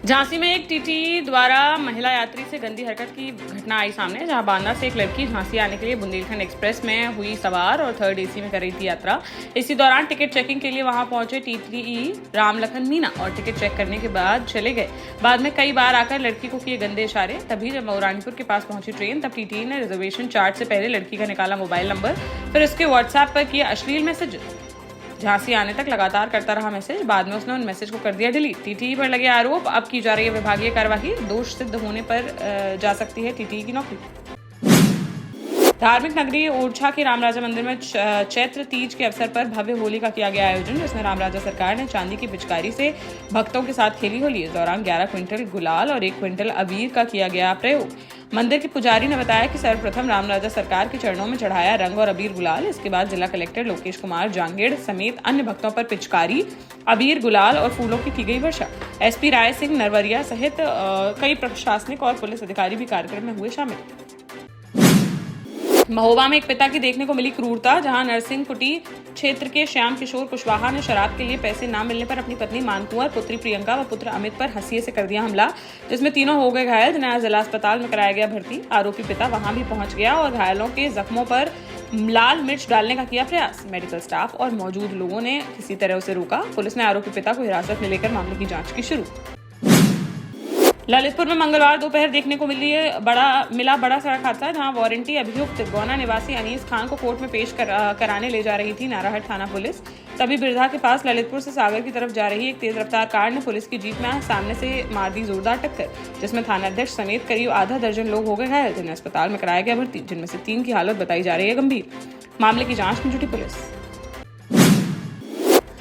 झांसी में एक टीटी द्वारा महिला यात्री से गंदी हरकत की घटना आई सामने, जहां बांदा से एक लड़की झांसी आने के लिए बुंदेलखंड एक्सप्रेस में हुई सवार और थर्ड एसी में कर रही थी यात्रा। इसी दौरान टिकट चेकिंग के लिए वहां पहुंचे टीटी रामलखन मीना और टिकट चेक करने के बाद चले गए। बाद में कई बार आकर लड़की को किए गंदे इशारे। तभी जब मऊरानीपुर के पास पहुंची ट्रेन, तब टीटी ने रिजर्वेशन चार्ट से पहले लड़की का निकाला मोबाइल नंबर, फिर उसके व्हाट्सएप पर किए अश्लील मैसेज। झांसी आने तक लगातार करता रहा मैसेज। बाद में उसने उन मैसेज को कर दिया डिलीट। टीटी पर लगे आरोप, अब की जा रही है विभागीय कार्यवाही। दोष सिद्ध होने पर जा सकती है टीटी की नौकरी। धार्मिक नगरी ओरछा के रामराजा मंदिर में चैत्र तीज के अवसर पर भव्य होली का किया गया आयोजन, जिसमें रामराजा सरकार ने चांदी की पिचकारी से भक्तों के साथ खेली होली। इस दौरान 11 क्विंटल गुलाल और 1 क्विंटल अबीर का किया गया प्रयोग। मंदिर के पुजारी ने बताया कि सर्वप्रथम रामराजा सरकार के चरणों में चढ़ाया रंग और अबीर गुलाल। इसके बाद जिला कलेक्टर लोकेश कुमार जांगेड़ समेत अन्य भक्तों पर पिचकारी, अबीर गुलाल और फूलों की गई वर्षा। एसपी राय सिंह नरवरिया सहित कई प्रशासनिक और पुलिस अधिकारी भी कार्यक्रम में हुए शामिल। महोबा में एक पिता की देखने को मिली क्रूरता, जहां नरसिंह कुटी क्षेत्र के श्याम किशोर कुशवाहा ने शराब के लिए पैसे न मिलने पर अपनी पत्नी मानकुंवर, पुत्री प्रियंका व पुत्र अमित पर हंसिये से कर दिया हमला, जिसमें तीनों हो गए घायल, जिन्हें जिला अस्पताल में कराया गया भर्ती। आरोपी पिता वहां भी पहुंच गया और घायलों के जख्मों पर लाल मिर्च डालने का किया प्रयास। मेडिकल स्टाफ और मौजूद लोगों ने किसी तरह उसे रोका। पुलिस ने आरोपी पिता को हिरासत में लेकर मामले की जांच की शुरू। ललितपुर में मंगलवार दोपहर देखने को मिला बड़ा सड़क हादसा, जहां वारंटी अभियुक्त गौना निवासी अनीस खान को कोर्ट में पेश कराने ले जा रही थी नाराहट थाना पुलिस। तभी बिरधा के पास ललितपुर से सागर की तरफ जा रही एक तेज रफ्तार कार ने पुलिस की जीप में सामने से मार दी जोरदार टक्कर, जिसमें थानाध्यक्ष समेत करीब आधा दर्जन लोग हो गए घायल, जिन्हें अस्पताल में कराया गया भर्ती, जिनमें से 3 की हालत बताई जा रही है गंभीर। मामले की जांच में जुटी पुलिस।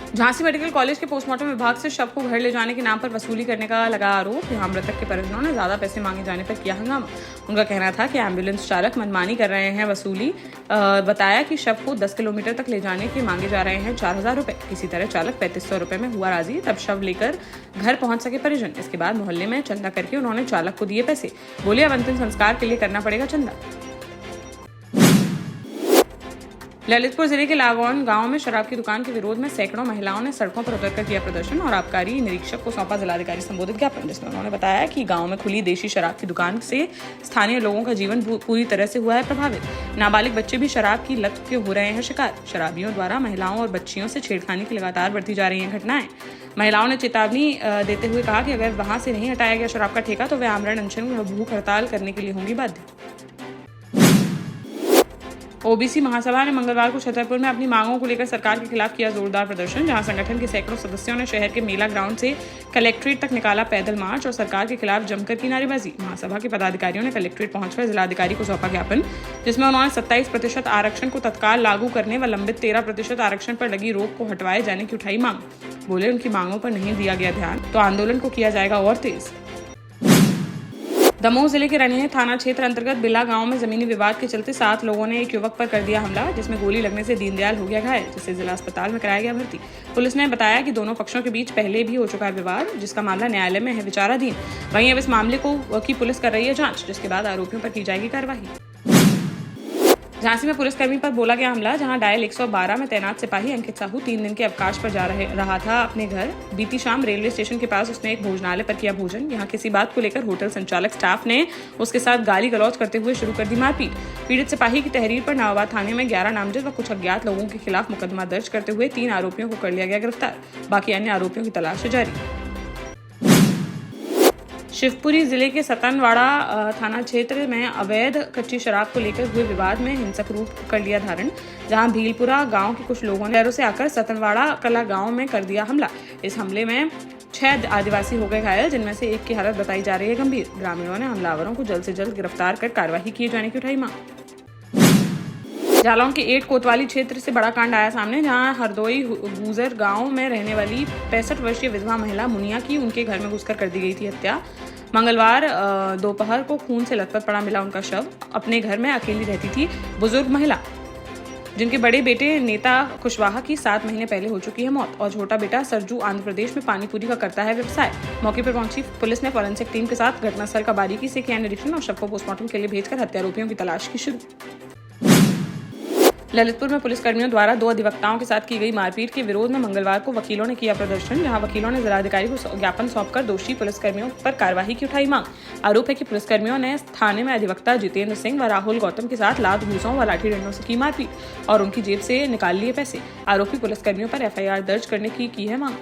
झांसी मेडिकल कॉलेज के पोस्टमार्टम विभाग से शव को घर ले जाने के नाम पर वसूली करने का लगा आरोप। यहां मृतक के परिजनों ने ज्यादा पैसे मांगे जाने पर किया हंगामा। उनका कहना था कि एम्बुलेंस चालक मनमानी कर रहे हैं वसूली। बताया कि शव को 10 किलोमीटर तक ले जाने के मांगे जा रहे हैं 4000 रुपए। किसी तरह चालक 3500 रुपए में हुआ राजी, तब शव लेकर घर पहुंच सके परिजन। इसके बाद मोहल्ले में चंदा करके उन्होंने चालक को दिए पैसे। बोले अब अंतिम संस्कार के लिए करना पड़ेगा चंदा। ललितपुर जिले के लागौन गांव में शराब की दुकान के विरोध में सैकड़ों महिलाओं ने सड़कों पर उतरकर किया प्रदर्शन और आबकारी निरीक्षक को सौंपा जिलाधिकारी संबोधित ज्ञापन, जिसमें उन्होंने बताया कि गांव में खुली देशी शराब की दुकान से स्थानीय लोगों का जीवन पूरी तरह से हुआ है प्रभावित। नाबालिग बच्चे भी शराब की लत के हो रहे हैं शिकार। शराबियों द्वारा महिलाओं और बच्चियों से छेड़खानी की लगातार बढ़ती जा रही हैं घटनाएं। महिलाओं ने चेतावनी देते हुए कहा कि अगर वहां से नहीं हटाया गया शराब का ठेका तो वे आमरण अनशन व भूख हड़ताल करने के लिए होंगी बाध्य। ओबीसी महासभा ने मंगलवार को छतरपुर में अपनी मांगों को लेकर सरकार के खिलाफ किया जोरदार प्रदर्शन, जहां संगठन के सैकड़ों सदस्यों ने शहर के मेला ग्राउंड से कलेक्ट्रेट तक निकाला पैदल मार्च और सरकार के खिलाफ जमकर की नारेबाजी। महासभा के पदाधिकारियों ने कलेक्ट्रेट पहुंचकर जिलाधिकारी को सौंपा ज्ञापन, जिसमें उन्होंने 27% आरक्षण को तत्काल लागू करने व लंबित 13% आरक्षण पर लगी रोक को हटवाए जाने की उठाई मांग। बोले उनकी मांगों पर नहीं दिया गया ध्यान तो आंदोलन को किया जाएगा और तेज। दमोह जिले के रनिया थाना क्षेत्र अंतर्गत बिला गांव में जमीनी विवाद के चलते 7 लोगों ने एक युवक पर कर दिया हमला, जिसमें गोली लगने से दीनदयाल हो गया घायल, जिसे जिला अस्पताल में कराया गया भर्ती। पुलिस ने बताया कि दोनों पक्षों के बीच पहले भी हो चुका है विवाद, जिसका मामला न्यायालय में है विचाराधीन। वहीं अब इस मामले की पुलिस कर रही है जांच, जिसके बाद आरोपियों पर की जाएगी कार्रवाई। झांसी में पुलिसकर्मी पर बोला गया हमला, जहां डायल 112 में तैनात सिपाही अंकित साहू 3 दिन के अवकाश पर रहा था अपने घर। बीती शाम रेलवे स्टेशन के पास उसने एक भोजनालय पर किया भोजन। यहां किसी बात को लेकर होटल संचालक स्टाफ ने उसके साथ गाली गलौज करते हुए शुरू कर दी मारपीट। पीड़ित सिपाही की तहरीर पर नावाबाद थाने में 11 नामजद व कुछ अज्ञात लोगों के खिलाफ मुकदमा दर्ज करते हुए 3 आरोपियों को कर लिया गया गिरफ्तार। बाकी अन्य आरोपियों की तलाश जारी। शिवपुरी जिले के सतनवाड़ा थाना क्षेत्र में अवैध कच्ची शराब को लेकर हुए विवाद में हिंसक रूप कर लिया धारण, जहां भीलपुरा गांव के कुछ लोगों ने शहरों से आकर सतनवाड़ा कला गांव में कर दिया हमला। इस हमले में 6 आदिवासी हो गए घायल, जिनमें से एक की हालत बताई जा रही है गंभीर। ग्रामीणों ने हमलावरों को जल्द से जल्द गिरफ्तार कर कार्रवाई किए जाने की उठाई मांग। जालौन के 8 कोतवाली क्षेत्र से बड़ा कांड आया सामने, जहां हरदोई गुजर गांव में रहने वाली 65 वर्षीय विधवा महिला मुनिया की उनके घर में घुसकर कर दी गई थी हत्या। मंगलवार दोपहर को खून से लथपथ पड़ा मिला उनका शव। अपने घर में अकेली रहती थी बुजुर्ग महिला, जिनके बड़े बेटे नेता कुशवाहा की 7 महीने पहले हो चुकी है मौत, और छोटा बेटा सरजू आंध्र प्रदेश में पानीपुरी का करता है व्यवसाय। मौके पर पहुंची पुलिस ने फॉरेंसिक टीम के साथ घटनास्थल का बारीकी से किया निरीक्षण और शव को पोस्टमार्टम के लिए भेजकर हत्यारोपियों की तलाश की शुरू। ललितपुर में पुलिसकर्मियों द्वारा 2 अधिवक्ताओं के साथ की गई मारपीट के विरोध में मंगलवार को वकीलों ने किया प्रदर्शन, जहां वकीलों ने जिलाधिकारी को ज्ञापन सौंपकर दोषी पुलिसकर्मियों पर कार्रवाई की उठाई मांग। आरोप है कि पुलिसकर्मियों ने थाने में अधिवक्ता जितेंद्र सिंह व राहुल गौतम के साथ लात घूसों व लाठी डंडों से की मारपीट और उनकी जेब से निकाल लिए पैसे। आरोपी पुलिसकर्मियों पर FIR दर्ज करने की है मांग।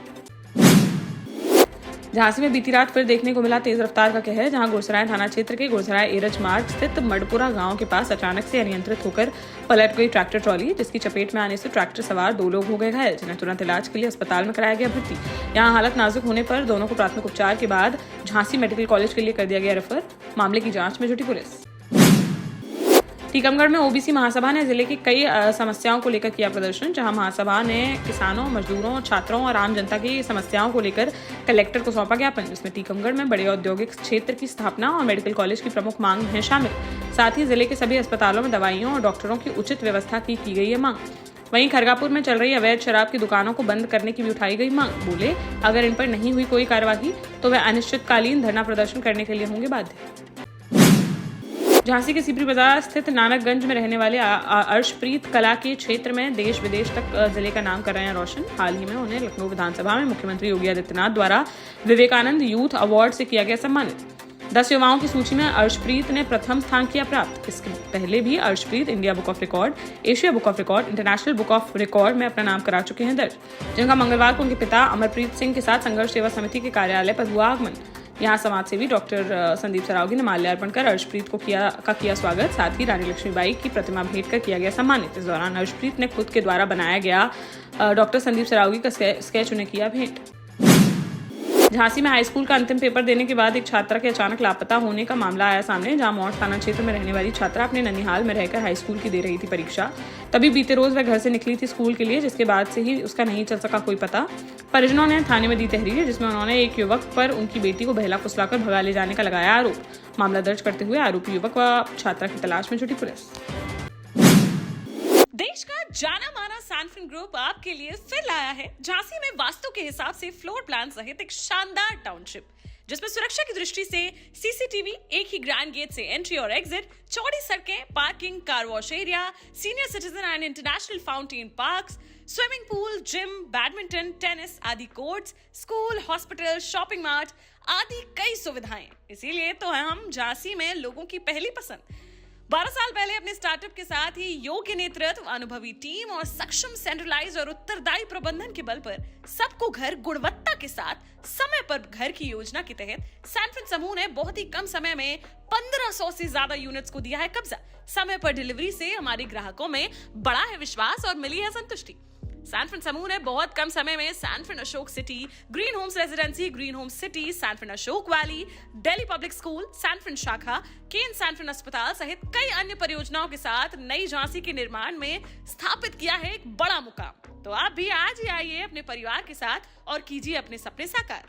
झांसी में बीती रात फिर देखने को मिला तेज रफ्तार का कहर, जहां गुरसराय थाना क्षेत्र के गुरसराय एरज मार्ग स्थित मडपुरा गांव के पास अचानक से अनियंत्रित होकर पलट गई ट्रैक्टर ट्रॉली, जिसकी चपेट में आने से ट्रैक्टर सवार 2 लोग हो गए घायल, जिन्हें तुरंत इलाज के लिए अस्पताल में कराया गया भर्ती। यहां हालत नाजुक होने पर दोनों को प्राथमिक उपचार के बाद झांसी मेडिकल कॉलेज के लिए कर दिया गया रेफर। मामले की जांच में जुटी पुलिस। टीकमगढ़ में OBC महासभा ने जिले की कई समस्याओं को लेकर किया प्रदर्शन, जहां महासभा ने किसानों, मजदूरों, छात्रों और आम जनता की समस्याओं को लेकर कलेक्टर को सौंपा ज्ञापन, जिसमें टीकमगढ़ में बड़े औद्योगिक क्षेत्र की स्थापना और मेडिकल कॉलेज की प्रमुख मांग है शामिल। साथ ही जिले के सभी अस्पतालों में दवाइयों और डॉक्टरों की उचित व्यवस्था की गई है मांग। वहीं खरगापुर में चल रही अवैध शराब की दुकानों को बंद करने की भी उठाई गई मांग। बोले, अगर इन पर नहीं हुई कोई कार्यवाही तो वे अनिश्चितकालीन धरना प्रदर्शन करने के लिए होंगे बाध्य। झांसी के सीपरी बाजार स्थित नानकगंज में रहने वाले अर्शप्रीत कला के क्षेत्र में देश विदेश तक जिले का नाम कर रहे हैं रोशन। हाल ही में उन्हें लखनऊ विधानसभा में मुख्यमंत्री योगी आदित्यनाथ द्वारा विवेकानंद यूथ अवार्ड से किया गया सम्मानित। 10 युवाओं की सूची में अर्शप्रीत ने प्रथम स्थान किया प्राप्त। इसके पहले भी Arshpreet India book of record, Asia book of record, international book of record में अपना नाम करा चुके हैं दर्ज, जिनका मंगलवार को उनके पिता अमरप्रीत सिंह के साथ संघर्ष सेवा समिति के कार्यालय पर हुआ आगमन। यहाँ समाज सेवी डॉक्टर संदीप सरावगी ने माल्यार्पण कर अर्शप्रीत को किया स्वागत। साथ ही रानी लक्ष्मीबाई की प्रतिमा भेंट कर किया गया सम्मानित। इस दौरान अर्शप्रीत ने खुद के द्वारा बनाया गया डॉक्टर संदीप सरावगी का स्केच उन्हें किया भेंट। झांसी में हाईस्कूल का अंतिम पेपर देने के बाद एक छात्रा के अचानक लापता होने का मामला आया सामने, जहां मौड़ थाना क्षेत्र में रहने वाली छात्रा अपने ननिहाल में रहकर हाईस्कूल की दे रही थी परीक्षा। तभी बीते रोज वह घर से निकली थी स्कूल के लिए, जिसके बाद से ही उसका नहीं चल सका कोई पता। परिजनों ने थाने में दी तहरीर, जिसमें उन्होंने एक युवक पर उनकी बेटी को बहला फुसलाकर भगा ले जाने का लगाया आरोप। मामला दर्ज करते हुए आरोपी युवक व छात्रा की तलाश में जुटी पुलिस। देश का जाना माना सैनफिन ग्रुप आपके लिए फिर लाया है झांसी में वास्तु के हिसाब से फ्लोर प्लान सहित एक शानदार टाउनशिप, जिसमें सुरक्षा की दृष्टि से CCTV, एक ही ग्रैंड गेट से एंट्री और एग्जिट, चौड़ी सड़कें, parking, car wash area, senior citizen and international fountain parks, swimming pool, gym, badminton, tennis आदि courts, school, hospital, shopping mart आदि कई सुविधाएं। इसीलिए तो हम झांसी में लोगों की पहली पसंद। 12 साल पहले अपने स्टार्टअप के साथ ही योग्य नेतृत्व, अनुभवी टीम और सक्षम सेंट्रलाइज और उत्तरदायी प्रबंधन के बल पर सबको घर गुणवत्ता के साथ समय पर घर की योजना के तहत सैनफिन समूह ने बहुत ही कम समय में 1500 से ज्यादा यूनिट्स को दिया है कब्जा। समय पर डिलीवरी से हमारे ग्राहकों में बड़ा है विश्वास और मिली है संतुष्टि। सैनफिन समूह ने बहुत कम समय में Sanfin Ashok city, green homes residency, green homes city, Sanfin Ashok valley, Delhi public school, Sanfin शाखा, केन सैनफिन अस्पताल सहित कई अन्य परियोजनाओं के साथ नई झांसी के निर्माण में स्थापित किया है एक बड़ा मुकाम। तो आप भी आज ही आइए अपने परिवार के साथ और कीजिए अपने सपने साकार।